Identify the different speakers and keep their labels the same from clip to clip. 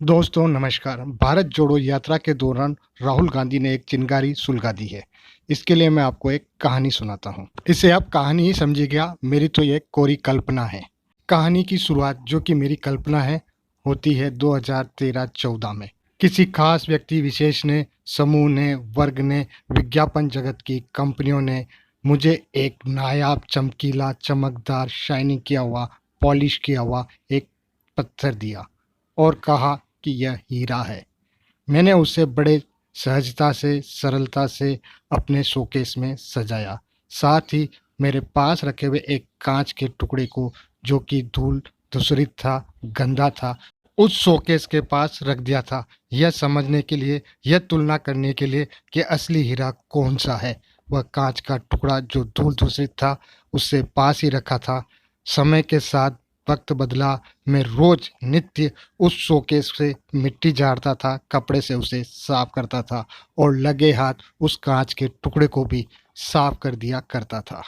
Speaker 1: दोस्तों नमस्कार। भारत जोड़ो यात्रा के दौरान राहुल गांधी ने एक चिनगारी सुलगा दी है। इसके लिए मैं आपको एक कहानी सुनाता हूँ। इसे आप कहानी ही समझिएगा, मेरी तो ये कोरी कल्पना है। कहानी की शुरुआत, जो कि मेरी कल्पना है, होती है 2013-14 में। किसी खास व्यक्ति विशेष ने, समूह ने, वर्ग ने, विज्ञापन जगत की कंपनियों ने मुझे एक नायाब, चमकीला, चमकदार, शाइनिंग किया हुआ, पॉलिश किया हुआ एक पत्थर दिया और कहा कि यह हीरा है। मैंने उसे बड़े सहजता से, सरलता से अपने शोकेस में सजाया। साथ ही मेरे पास रखे हुए एक कांच के टुकड़े को, जो कि धूल धूसरित था, गंदा था, उस शोकेस के पास रख दिया था। यह समझने के लिए, यह तुलना करने के लिए कि असली हीरा कौन सा है। वह कांच का टुकड़ा जो धूल धूसरित था, उससे पास ही रखा था। समय के साथ वक्त बदला। मैं रोज नित्य उस शोकेस से मिट्टी झाड़ता था, कपड़े से उसे साफ करता था और लगे हाथ उस कांच के टुकड़े को भी साफ कर दिया करता था।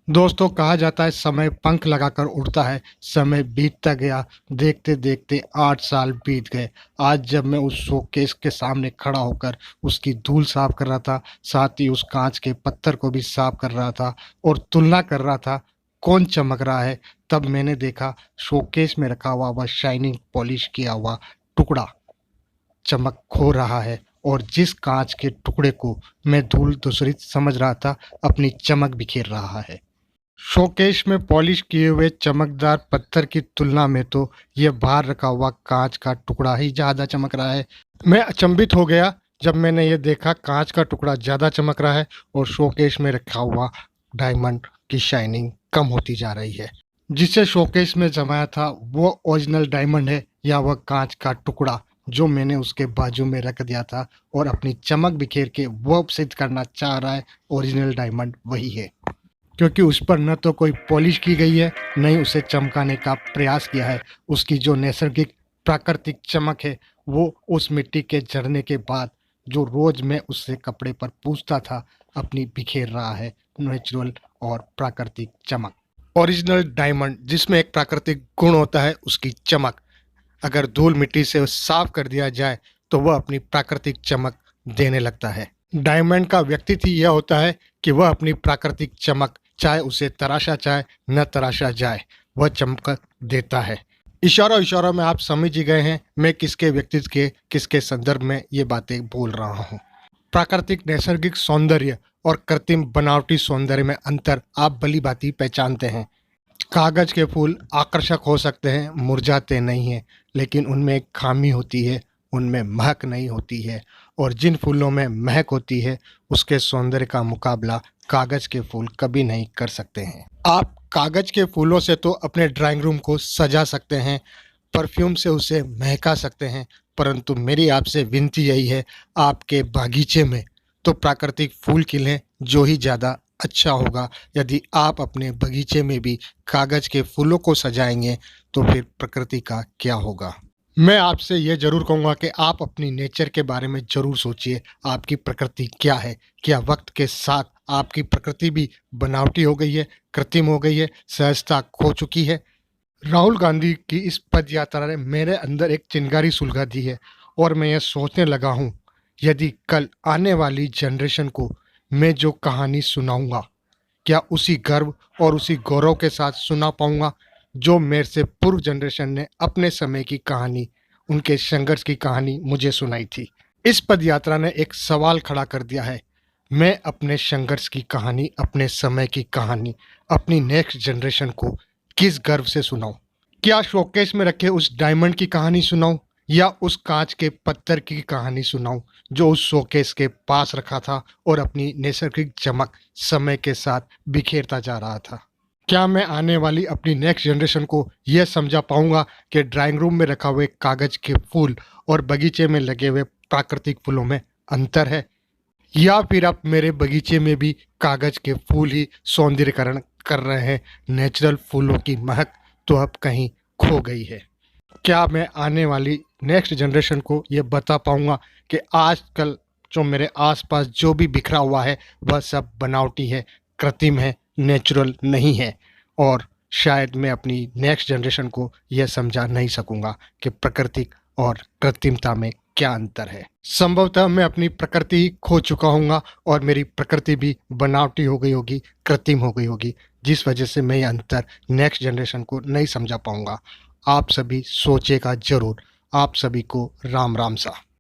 Speaker 1: दोस्तों, कहा जाता है समय पंख लगाकर उड़ता है। समय बीतता गया, देखते देखते 8 साल बीत गए। आज जब मैं उस शोकेस के सामने खड़ा होकर उसकी धूल साफ कर रहा था, साथ ही उस कांच के पत्थर को भी साफ कर रहा था और तुलना कर रहा था कौन चमक रहा है, तब मैंने देखा शोकेस में रखा हुआ वह शाइनिंग पॉलिश किया हुआ टुकड़ा चमक खो रहा है और जिस कांच के टुकड़े को मैं धूल धूसरित समझ रहा था, अपनी चमक बिखेर रहा है। शोकेश में पॉलिश किए हुए चमकदार पत्थर की तुलना में तो यह बाहर रखा हुआ कांच का टुकड़ा ही ज़्यादा चमक रहा है। मैं अचंभित हो गया जब मैंने ये देखा कांच का टुकड़ा ज़्यादा चमक रहा है और शोकेश में रखा हुआ डायमंड की शाइनिंग कम होती जा रही है। जिसे शोकेश में जमाया था वो ओरिजिनल डायमंड है या वह कांच का टुकड़ा जो मैंने उसके बाजू में रख दिया था और अपनी चमक बिखेर के वो सिद्ध करना चाह रहा है ओरिजिनल डायमंड वही है। क्योंकि उस पर न तो कोई पॉलिश की गई है, न ही उसे चमकाने का प्रयास किया है। उसकी जो नैसर्गिक प्राकृतिक चमक है, वो उस मिट्टी के झड़ने के बाद जो रोज मैं उससे कपड़े पर पूछता था, अपनी बिखेर रहा है नेचुरल और प्राकृतिक चमक। ओरिजिनल डायमंड जिसमें एक प्राकृतिक गुण होता है, उसकी चमक अगर धूल मिट्टी से साफ कर दिया जाए तो वह अपनी प्राकृतिक चमक देने लगता है। डायमंड का व्यक्तित्व यह होता है कि वह अपनी प्राकृतिक चमक, चाहे उसे तराशा चाहे न तराशा जाए, वह चमक देता है। इशारों इशारों में आप समझ ही गए हैं मैं किसके व्यक्तित्व के, किसके संदर्भ में ये बातें बोल रहा हूँ। प्राकृतिक नैसर्गिक सौंदर्य और कृत्रिम बनावटी सौंदर्य में अंतर आप भली भांति पहचानते हैं। कागज के फूल आकर्षक हो सकते हैं, मुरझाते नहीं हैं, लेकिन उनमें एक खामी होती है, उनमें महक नहीं होती है। और जिन फूलों में महक होती है, उसके सौंदर्य का मुकाबला कागज के फूल कभी नहीं कर सकते हैं। आप कागज के फूलों से तो अपने ड्राइंग रूम को सजा सकते हैं, परफ्यूम से उसे महका सकते हैं, परंतु मेरी आपसे विनती यही है, आपके बागीचे में तो प्राकृतिक फूल खिलें, जो ही ज़्यादा अच्छा होगा। यदि आप अपने बगीचे में भी कागज के फूलों को सजाएंगे तो फिर प्रकृति का क्या होगा। मैं आपसे ये ज़रूर कहूँगा कि आप अपनी नेचर के बारे में ज़रूर सोचिए, आपकी प्रकृति क्या है। क्या वक्त के साथ आपकी प्रकृति भी बनावटी हो गई है, कृत्रिम हो गई है, सहजता खो चुकी है। राहुल गांधी की इस पद यात्रा ने मेरे अंदर एक चिंगारी सुलगा दी है और मैं ये सोचने लगा हूँ, यदि कल आने वाली जनरेशन को मैं जो कहानी सुनाऊंगा, क्या उसी गर्व और उसी गौरव के साथ सुना पाऊंगा जो मेरे से पूर्व जनरेशन ने अपने समय की कहानी, उनके संघर्ष की कहानी मुझे सुनाई थी। इस पद यात्रा ने एक सवाल खड़ा कर दिया है, मैं अपने संघर्ष की कहानी, अपने समय की कहानी अपनी नेक्स्ट जनरेशन को किस गर्व से सुनाऊं। क्या शोकेस में रखे उस डायमंड की कहानी सुनाऊं या उस कांच के पत्थर की कहानी सुनाऊं जो उस शोकेस के पास रखा था और अपनी नैसर्गिक चमक समय के साथ बिखेरता जा रहा था। क्या मैं आने वाली अपनी नेक्स्ट जनरेशन को यह समझा पाऊंगा कि ड्राइंग रूम में रखा हुए कागज के फूल और बगीचे में लगे हुए प्राकृतिक फूलों में अंतर है, या फिर आप मेरे बगीचे में भी कागज के फूल ही सौंदर्यकरण कर रहे हैं, नेचुरल फूलों की महक तो अब कहीं खो गई है। क्या मैं आने वाली नेक्स्ट जनरेशन को ये बता पाऊंगा कि आजकल जो मेरे आसपास जो भी बिखरा हुआ है वह सब बनावटी है, कृत्रिम है, नेचुरल नहीं है। और शायद मैं अपनी नेक्स्ट जनरेशन को यह समझा नहीं सकूंगा कि प्राकृतिक और कृत्रिमता में क्या अंतर है। संभवतः मैं अपनी प्रकृति ही खो चुका हूँगा और मेरी प्रकृति भी बनावटी हो गई होगी, कृत्रिम हो गई होगी, जिस वजह से मैं ये अंतर नेक्स्ट जनरेशन को नहीं समझा पाऊँगा। आप सभी सोचिएगा ज़रूर। आप सभी को राम राम सा।